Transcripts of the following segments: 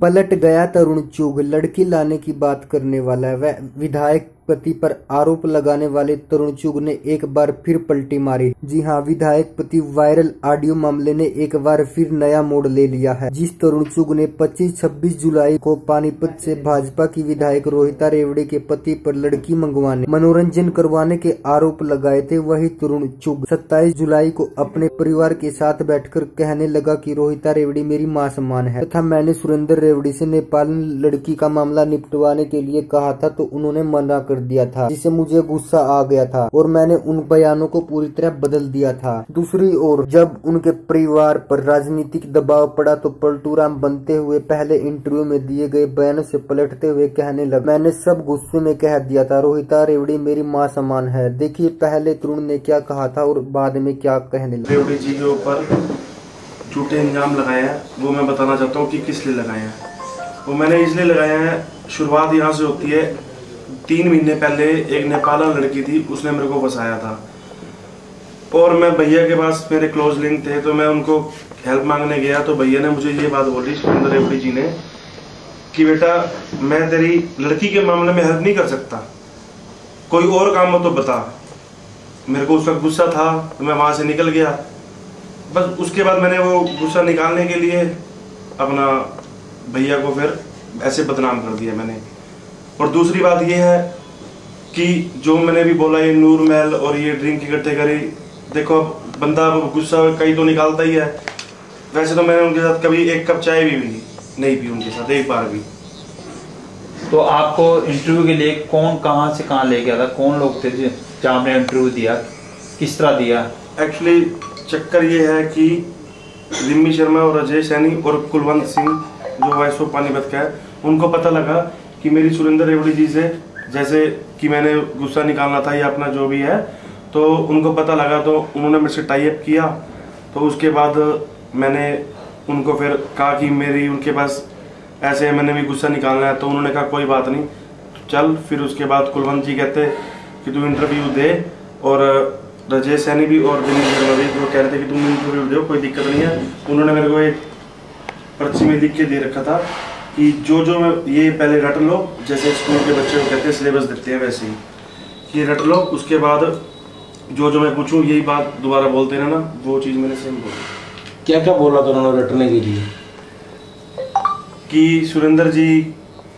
पलट गया तरुण चुग, लड़की लाने की बात करने वाला वह विधायक पति पर आरोप लगाने वाले तरुण चुग ने एक बार फिर पलटी मारी। जी हां, विधायक पति वायरल ऑडियो मामले ने एक बार फिर नया मोड़ ले लिया है। जिस तरुण चुग ने 25-26 जुलाई को पानीपत से भाजपा की विधायक रोहिता रेवड़ी के पति पर लड़की मंगवाने, मनोरंजन करवाने के आरोप लगाए थे, वही तरुण चुग 27 जुलाई को अपने परिवार के साथ बैठकर कहने लगा कि रोहिता रेवड़ी मेरी मां समान है तथा मैंने सुरेंद्र रेवड़ी से नेपाल लड़की का मामला निपटवाने के लिए कहा था तो उन्होंने मना कर दिया था, जिससे मुझे गुस्सा आ गया था और मैंने उन बयानों को पूरी तरह बदल दिया था। दूसरी ओर जब उनके परिवार पर राजनीतिक दबाव पड़ा तो पलटू राम बनते हुए पहले इंटरव्यू में दिए गए बयानों से पलटते हुए कहने लगे, मैंने सब गुस्से में कह दिया था, रोहिता रेवड़ी मेरी माँ समान है। देखिए पहले तरुण ने क्या कहा था और बाद में क्या कहने लगा। रेवड़ी जी के ऊपर झूठे इल्जाम लगाए हैं, वो मैं बताना चाहता हूँ कि किस लिए लगाए हैं। वो मैंने इसलिए लगाए हैं, शुरुआत यहाँ से होती है। 3 महीने पहले एक नेपाल लड़की थी, उसने मेरे को फंसाया था और मैं भैया के पास मेरे क्लोज लिंक थे तो मैं उनको हेल्प मांगने गया तो भैया ने मुझे ये बात बोली, सुरेंद्र रेवड़ी जी ने, कि बेटा मैं तेरी लड़की के मामले में हेल्प नहीं कर सकता, कोई और काम हो तो बता। मेरे को उस वक्त गुस्सा था तो मैं वहां से निकल गया। बस उसके बाद मैंने वो गुस्सा निकालने के लिए अपना भैया को फिर ऐसे बदनाम कर दिया मैंने। और दूसरी बात ये है कि जो मैंने भी बोला ये नूर महल और ये ड्रिंक इकट्ठे करी, देखो अब बंदा गुस्सा कहीं तो निकालता ही है। वैसे तो मैंने उनके साथ कभी एक कप चाय भी नहीं पी उनके साथ एक बार भी। तो आपको इंटरव्यू के लिए कौन कहां से कहां ले गया था, कौन लोग थे जहां आपने इंटरव्यू दिया, किस तरह दिया? एक्चुअली चक्कर ये है कि रिम्मी शर्मा और अजय सैनी और कुलवंत सिंह जो वाइस ऑफ पानीपत का है, उनको पता लगा कि मेरी सुरेंद्र रेवड़ी जी से जैसे कि मैंने गुस्सा निकालना था या अपना जो भी है, तो उनको पता लगा तो उन्होंने मेरे से टाई अप किया। तो उसके बाद मैंने उनको फिर कहा कि मेरी उनके पास ऐसे मैंने भी गुस्सा निकालना है, तो उन्होंने कहा कोई बात नहीं चल। फिर उसके बाद कुलवंत जी कहते कि तू इंटरव्यू दे और रजय सैनी भी और दिनेश शर्मा भी वो कह रहे थे कि तुम इंटरव्यू दो, कोई दिक्कत नहीं है। उन्होंने मेरे को एक पर्ची में लिख के दे रखा था कि जो मैं ये पहले रट लो, जैसे स्कूल के बच्चे को कहते हैं सिलेबस देते हैं वैसे ही ये रट लो, उसके बाद जो मैं पूछूं यही बात दोबारा बोलते रहना। वो चीज़ मैंने सेम बोली। क्या क्या बोला था उन्होंने रटने के लिए? कि सुरेंद्र जी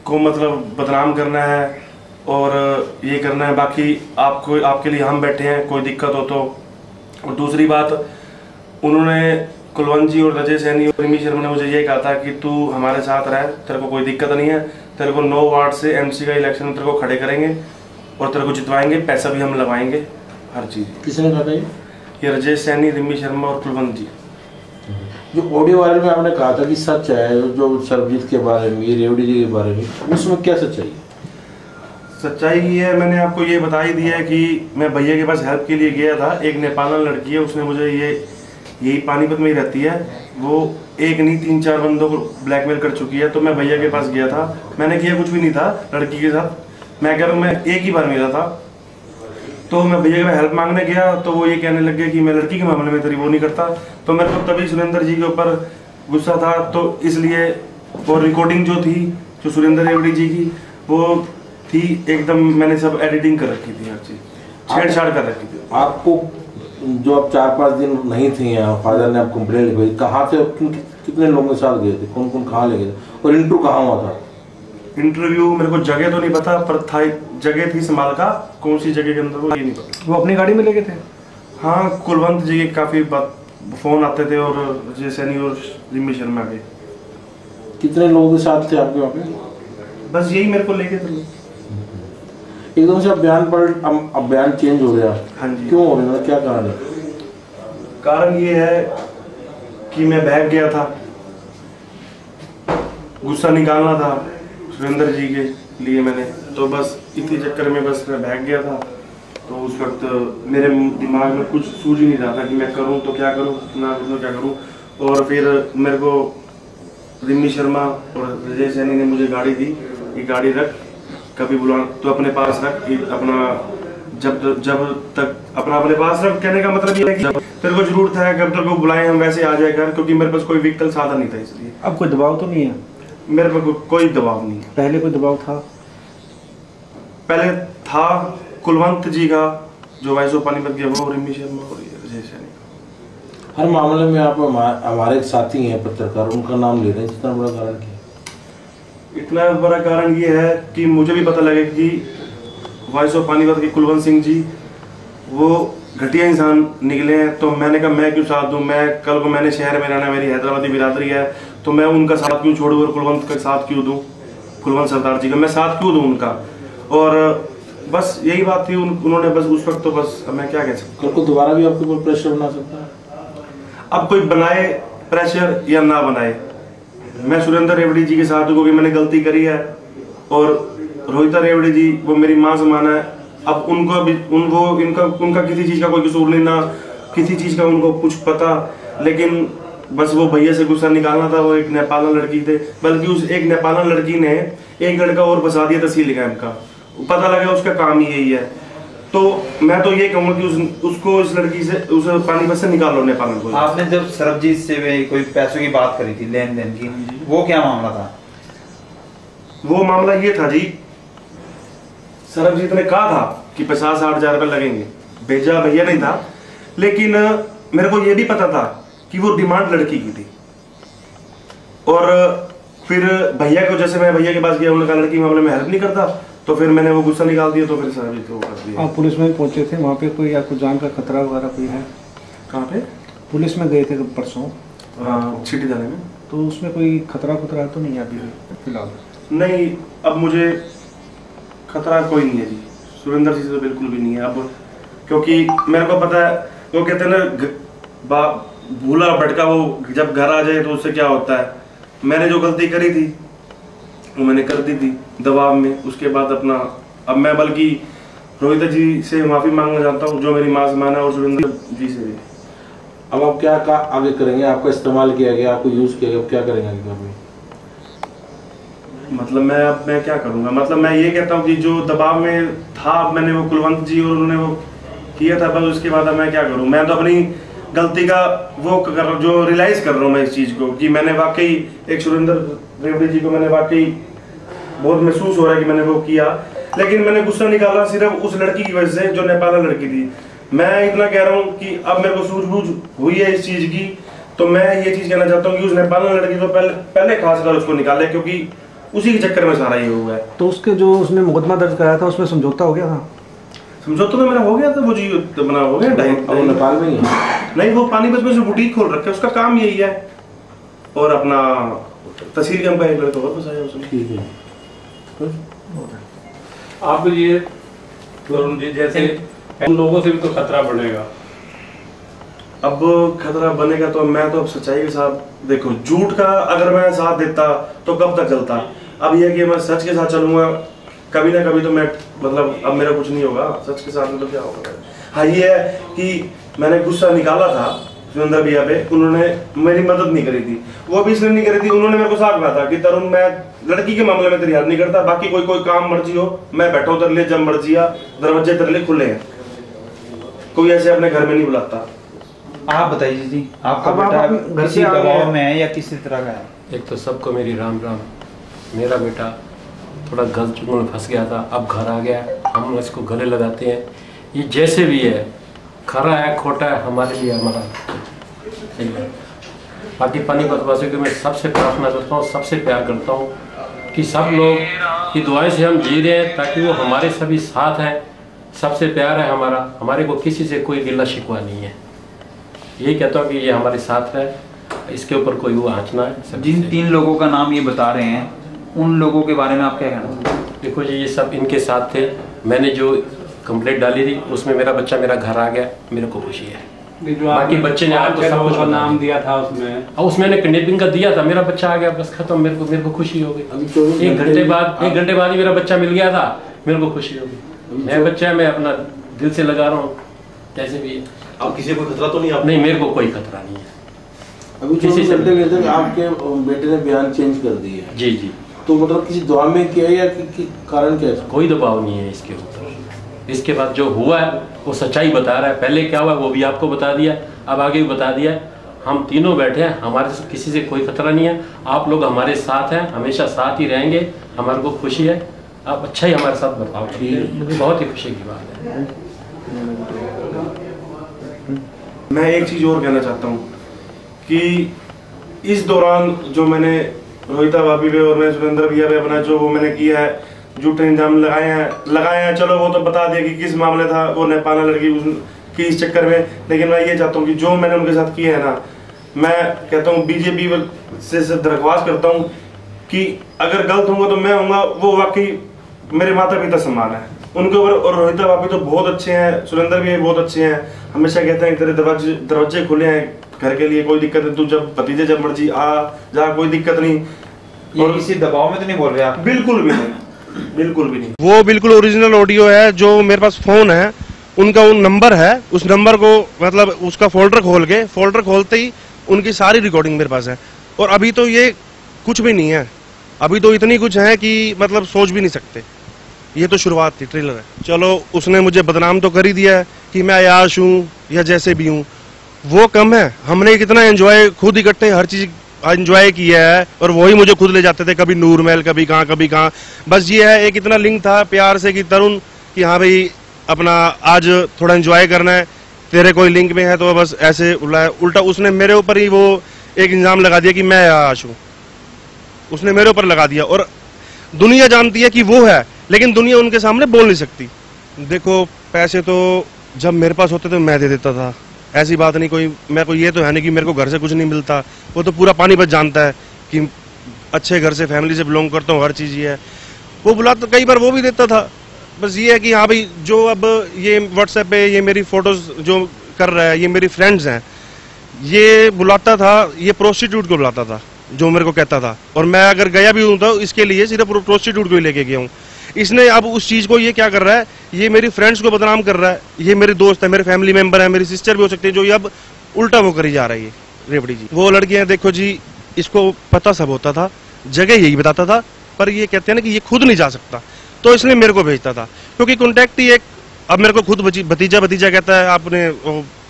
को मतलब बदनाम करना है और ये करना है, बाकी आपको आपके लिए हम बैठे हैं, कोई दिक्कत हो तो। और दूसरी बात उन्होंने कुलवंत जी और रजय सैनी और रिमी शर्मा ने मुझे ये कहा था कि तू हमारे साथ रह, तेरे को कोई दिक्कत नहीं है, तेरे को 9 वार्ड से एमसी का इलेक्शन में तेरे को खड़े करेंगे और तेरे को जितवाएंगे, पैसा भी हम लगाएंगे, हर चीज़। किसने कहा था ये रजय सैनी, रिमी शर्मा और कुलवंत जी। जो ऑडियो वायरल में आपने कहा था कि सच है जो सरबजीत के बारे में, ये रेवड़ी जी के बारे में, उसमें क्या सच्चाई है? सच्चाई ये है, मैंने आपको ये बता ही दिया है कि मैं भैया के पास हेल्प के लिए गया था। एक नेपाल लड़की है, उसने मुझे यही पानीपत में ही रहती है, वो एक नहीं 3-4 बंदों को ब्लैकमेल कर चुकी है। तो मैं भैया के पास गया था, मैंने किया कुछ भी नहीं था लड़की के साथ, मैं कह रहा हूँ मैं एक ही बार मिला था। तो मैं भैया के पास हेल्प मांगने गया तो वो ये कहने लग गया कि मैं लड़की के मामले में तेरी वो नहीं करता। तो मेरे को तभी सुरेंद्र जी के ऊपर गुस्सा था, तो इसलिए वो रिकॉर्डिंग जो थी जो सुरेंद्र रेवड़ी जी की वो थी एकदम, मैंने सब एडिटिंग कर रखी थी, हर चीज़ छेड़छाड़ कर रखी थी। आपको जो आप 4-5 दिन नहीं थे यहाँ, फादर ने आप कंप्लेंट लिखवाई, कहाँ थे, कितने लोगों के साथ गए थे, कौन कौन कहाँ ले गए थे और इंटरव्यू कहाँ हुआ था? इंटरव्यू मेरे को जगह तो नहीं पता, पर था जगह थी समाल का, कौन सी जगह के अंदर वो ये नहीं पता। वो अपनी गाड़ी में लेके थे? हाँ, कुलवंत जी के काफ़ी फ़ोन आते थे और अजय सैनी और रिमी शर्मा के। कितने लोगों के साथ थे आपके वहाँ पे? बस यही मेरे को लेके थे। एकदम से अब बयान चेंज हो गया। हाँ जी। क्यों हो गया, क्या कारण है? कारण ये है कि मैं बहक गया था, गुस्सा निकालना था सुरेंद्र जी के लिए मैंने, तो बस इसी चक्कर में बस मैं बहक गया था। तो उस वक्त मेरे दिमाग में कुछ सूझ ही नहीं रहा था कि मैं करूं तो क्या करूं, ना करूं तो क्या करूं। और फिर मेरे को रिमी शर्मा और रजय सैनी ने मुझे गाड़ी दी, ये गाड़ी रख, कभी बुला तो अपने पास रख, अपना जब तक अपने पास रख। कहने का मतलब ये है कि तेरे को जरूरत है, कब तेरे को बुलाएं हम वैसे आ जाए घर, क्योंकि मेरे पास कोई व्हीकल साधन नहीं था इसलिए। अब कोई दबाव तो नहीं है? मेरे पे कोई दबाव नहीं है। पहले कोई दबाव था? पहले था कुलवंत जी का, जो वाइस ऑफ पानीपत के, वो रिमी शर्मा और अजय सैनी। हर मामले में आप हमारे एक साथी हैं पत्रकार, उनका नाम ले रहे हैं, इतना बड़ा कारण क्या? इतना बड़ा कारण ये है कि मुझे भी पता लगे कि वॉइस ऑफ पानीपत के कुलवंत सिंह जी वो घटिया इंसान निकले हैं, तो मैंने कहा मैं क्यों साथ दूं। मैं कल को मैंने शहर में रहना, मेरी हैदराबादी बिरादरी है, तो मैं उनका साथ क्यों छोड़ूं और कुलवंत का साथ क्यों दूं, कुलवंत सरदार जी का मैं साथ क्यों दूं उनका। और बस यही बात थी, उन्होंने बस उस वक्त, तो बस मैं क्या कह सकता हूँ। कल को दोबारा भी आपके ऊपर प्रेशर बना सकता है? अब कोई बनाए प्रेशर या ना बनाए, मैं सुरेंद्र रेवड़ी जी के साथ हूँ क्योंकि मैंने गलती करी है, और रोहिता रेवड़ी जी वो मेरी माँ समान है। अब उनका किसी चीज का कोई कसूर नहीं, ना किसी चीज का उनको कुछ पता, लेकिन बस वो भैया से गुस्सा निकालना था। वो एक नेपालन लड़की थे, बल्कि उस एक नेपालन लड़की ने एक लड़का और फंसा दिया तहसील कैंप का, पता लगा उसका काम ही यही है। तो मैं तो ये कहूँगा कि उसको इस लड़की से, उस पानीपत से निकाल लो नेपाल को। आपने जब सरबजीत से कोई पैसों की बात करी थी, लेन देन की, वो क्या मामला था? वो मामला ये था जी, सरबजीत ने कहा था कि 50-60 हजार रुपए लगेंगे, भेजा भैया नहीं था, लेकिन मेरे को ये भी पता था कि वो डिमांड लड़की की थी। और फिर भैया को, जैसे मैं भैया के पास गया, उन्होंने कहा लड़की मामले में हेल्प नहीं करता, तो फिर मैंने वो गुस्सा निकाल दिया, तो फिर सरबजीत को कर दिया। आप पुलिस में पहुंचे थे, वहाँ पे कोई आपको जान का खतरा वगैरह कोई है? कहाँ पे? पुलिस में गए थे परसों। हाँ, सिटी थाने में। तो उसमें कोई खतरा तो नहीं है अभी फिलहाल? नहीं, अब मुझे खतरा कोई नहीं है जी, सुरेंद्र जी से तो बिल्कुल भी नहीं है अब, क्योंकि मेरे को पता है, वो कहते हैं ना भूला भटका वो जब घर आ जाए तो उससे क्या होता है। मैंने जो गलती करी थी वो मैंने कर दी थी दबाव में, उसके बाद अपना, अब मैं बल्कि रोहित जी से माफी मांगना चाहता हूँ, जो मेरी माँ से माना, और सुरेंद्र जी से भी। अब आप क्या आगे करेंगे? आपका इस्तेमाल किया गया, आपको यूज किया गया, अब क्या करेंगे आगे? मतलब मैं क्या करूंगा, मतलब मैं ये कहता हूँ कि जो दबाव में था, मैंने वो कुलवंत जी और उन्होंने वो किया था, बस उसके बाद मैं क्या करूँ। मैं तो अपनी गलती का वो कर रहा हूँ, जो रियलाइज कर रहा हूँ मैं इस चीज को, कि मैंने वाकई एक सुरेंद्र रेवड़ी जी को मैंने वाकई बहुत महसूस हो रहा है कि मैंने वो किया, लेकिन मैंने गुस्सा निकाला सिर्फ उस लड़की की वजह से जो नेपाली लड़की थी। मैं इतना कह रहा हूँ कि अब मेरे को सूझबूझ हुई है इस चीज की, तो मैं ये चीज कहना चाहता हूँ कि उस नेपाली लड़की को पहले खासकर उसको निकाले, क्योंकि उसी के चक्कर में सारा ये हुआ है। तो उसके जो उसने मुकदमा दर्ज कराया था उसमें समझौता हो गया था? समझौता तो मेरा हो गया था, वो जी बना हो गया। नेपाल में ही नहीं, वो पानीपत में जो बुटीक खोल रखे, उसका काम यही है, और अपना तहसील कैंप का एक लड़का और फंसाया उसने। ठीक है। आप ये वरुण जी, जैसे उन लोगों से भी तो खतरा बढ़ेगा। अब खतरा बनेगा तो मैं तो अब सच्चाई के साथ, देखो झूठ का अगर मैं साथ देता तो कब तक चलता। अब यह कि मैं सच के साथ चलूंगा, कभी ना कभी तो मैं, मतलब अब मेरा कुछ नहीं होगा, सच के साथ में तो क्या होगा। हाँ, ये है कि मैंने गुस्सा निकाला था सुरेंद्र भैया पे, उन्होंने मेरी मदद नहीं करी थी। वो भी इसलिए नहीं करी थी, उन्होंने मेरे को साथ कहा था कि तरुण, मैं लड़की के मामले में तेरी हेल्प नहीं करता, बाकी कोई काम मर्जी हो, मैं बैठा हूँ तेरे लिए, जब मर्जी आ, दरवाजे तेरे लिए खुले हैं, कोई ऐसे अपने घर में नहीं बुलाता। आप बताइए जी, आपका बेटा किसी दबाव में है या किसी तरह का है? एक तो सबको मेरी राम राम। मेरा बेटा थोड़ा गलत चुंगल में फंस गया था, अब घर आ गया, हम इसको गले लगाते हैं। ये जैसे भी है, खरा है खोटा है, हमारे लिए हमारा सही है। बाकी पानीपत वासियों को मैं सबसे प्रार्थना करता हूँ, सबसे प्यार करता हूँ कि सब लोग की दुआएं से हम जी रहे हैं, ताकि वो हमारे सभी साथ हैं, सबसे प्यार है हमारा, हमारे को किसी से कोई गिला शिकवा नहीं है। यही कहता हूँ कि ये हमारे साथ है, इसके ऊपर कोई वो आँचना है। जिन 3 लोगों का नाम ये बता रहे हैं, उन लोगों के बारे में आप क्या कहना? देखो जी, ये सब इनके साथ थे। मैंने जो कंप्लेंट डाली थी उसमें मेरा बच्चा मेरा घर आ गया, मेरे को खुशी है। बाकी बच्चे ने आपको सब कुछ नाम दिया था उसमें, और उसमें मैंने किडनैपिंग का दिया था, मेरा बच्चा आ गया, बस खत्म। मेरे को खुशी हो गई। 1 घंटे बाद ही मेरा बच्चा मिल गया था, मेरे को खुशी हो गई। मेरा बच्चा है, मैं अपना दिल से लगा रहा हूँ, जैसे भी है। अब किसी को खतरा तो नहीं? नहीं, मेरे को कोई खतरा नहीं है। अभी किसी से आपके बेटे ने बयान चेंज कर दी है? जी जी। तो मतलब किसी दबाव में किया या कि कारण क्या है? कोई दबाव नहीं है इसके ऊपर। इसके बाद जो हुआ है वो सच्चाई बता रहा है। पहले क्या हुआ वो भी आपको बता दिया, अब आगे भी बता दिया। हम तीनों बैठे हैं, हमारे से किसी से कोई खतरा नहीं है। आप लोग हमारे साथ हैं, हमेशा साथ ही रहेंगे। हमारे को खुशी है, आप अच्छा ही हमारे साथ बर्ताव कीजिए, बहुत ही खुशी की बात है। मैं एक चीज़ और कहना चाहता हूँ कि इस दौरान जो मैंने रोहिता भाभी पे और मैं सुरेंद्र भैया पे अपना जो वो मैंने किया है, झूठे इल्जाम लगाए हैं, चलो वो तो बता दिया कि किस मामले था, वो नेपाल लड़की की इस चक्कर में। लेकिन मैं ये चाहता हूँ कि जो मैंने उनके साथ किया है ना, मैं कहता हूँ बीजेपी से दरख्वास्त करता हूँ कि अगर गलत होगा तो मैं होऊंगा, वो वाकई मेरे माता पिता समान है उनके ऊपर। और रोहिता भाभी तो बहुत अच्छे हैं, सुरेंद्र भी बहुत अच्छे हैं, हमेशा कहते हैं तेरे दरवाजे खुले हैं घर के लिए, कोई दिक्कत नहीं, तू जब भतीजे जब मर्जी आ जा, कोई दिक्कत नहीं। और किसी दबाव में तो नहीं बोल रहे आप? बिल्कुल भी नहीं, बिल्कुल भी नहीं। वो बिल्कुल ओरिजिनल ऑडियो है, जो मेरे पास फोन है, उनका उन नंबर है, उस नंबर को मतलब उसका फोल्डर खोलते ही उनकी सारी रिकॉर्डिंग मेरे पास है। और अभी तो ये कुछ भी नहीं है, अभी तो इतनी कुछ है कि मतलब सोच भी नहीं सकते। ये तो शुरुआत थी, ट्रेलर है। चलो उसने मुझे बदनाम तो कर ही दिया है कि मैं अयाश हूँ या जैसे भी हूँ, वो कम है। हमने कितना एंजॉय खुद इकट्ठे हर चीज एंजॉय किया है, और वही मुझे खुद ले जाते थे, कभी नूर महल, कभी कहाँ। बस ये है, एक इतना लिंक था प्यार से कि तरुण कि हाँ भाई अपना आज थोड़ा एंजॉय करना है, तेरे कोई लिंक में है तो बस ऐसे उल्टा उसने मेरे ऊपर ही वो एक इल्जाम लगा दिया कि मैं अयाश हूँ, उसने मेरे ऊपर लगा दिया। और दुनिया जानती है कि वो है, लेकिन दुनिया उनके सामने बोल नहीं सकती। देखो पैसे तो जब मेरे पास होते तो मैं दे देता था, ऐसी बात नहीं कोई, मैं कोई ये तो है नहीं कि मेरे को घर से कुछ नहीं मिलता, वो तो पूरा पानीपत जानता है कि अच्छे घर से फैमिली से बिलोंग करता हूँ, हर चीज़ ये है। वो बुलाता कई बार वो भी देता था। बस ये है कि हाँ भाई जो अब ये व्हाट्सएप पे ये मेरी फोटोज जो कर रहा है, ये मेरी फ्रेंड्स हैं, ये बुलाता था, ये प्रोस्टिट्यूट को बुलाता था जो मेरे को कहता था, और मैं अगर गया भी हूँ तो इसके लिए सिर्फ प्रोस्टिट्यूट को ही लेके गया हूँ। इसने अब उस चीज़ को ये क्या कर रहा है, ये मेरी फ्रेंड्स को बदनाम कर रहा है। ये मेरे दोस्त है, मेरे फैमिली मेंबर है, मेरी सिस्टर भी हो सकती है, जो ये अब उल्टा वो करी जा रही है रेवड़ी जी। वो लड़कियां देखो जी, इसको पता सब होता था, जगह यही बताता था, पर ये कहते हैं ना कि ये खुद नहीं जा सकता, तो इसलिए मेरे को भेजता था, क्योंकि कॉन्टैक्ट ही एक, अब मेरे को खुद भतीजा कहता है। आपने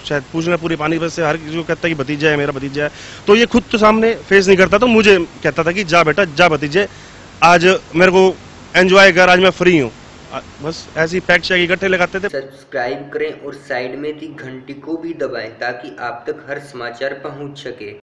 शायद पूछना पूरी पानीपत से हर किसी को कहता है कि भतीजा है, मेरा भतीजा है, तो ये खुद तो सामने फेस नहीं करता, तो मुझे कहता था कि जा बेटा जा भतीजे, आज मेरे को एंजॉय कर, आज मैं फ्री हूँ। बस ऐसी पैक शैक इकट्ठे लगाते थे। सब्सक्राइब करें और साइड में दी घंटी को भी दबाएं ताकि आप तक हर समाचार पहुंच सके।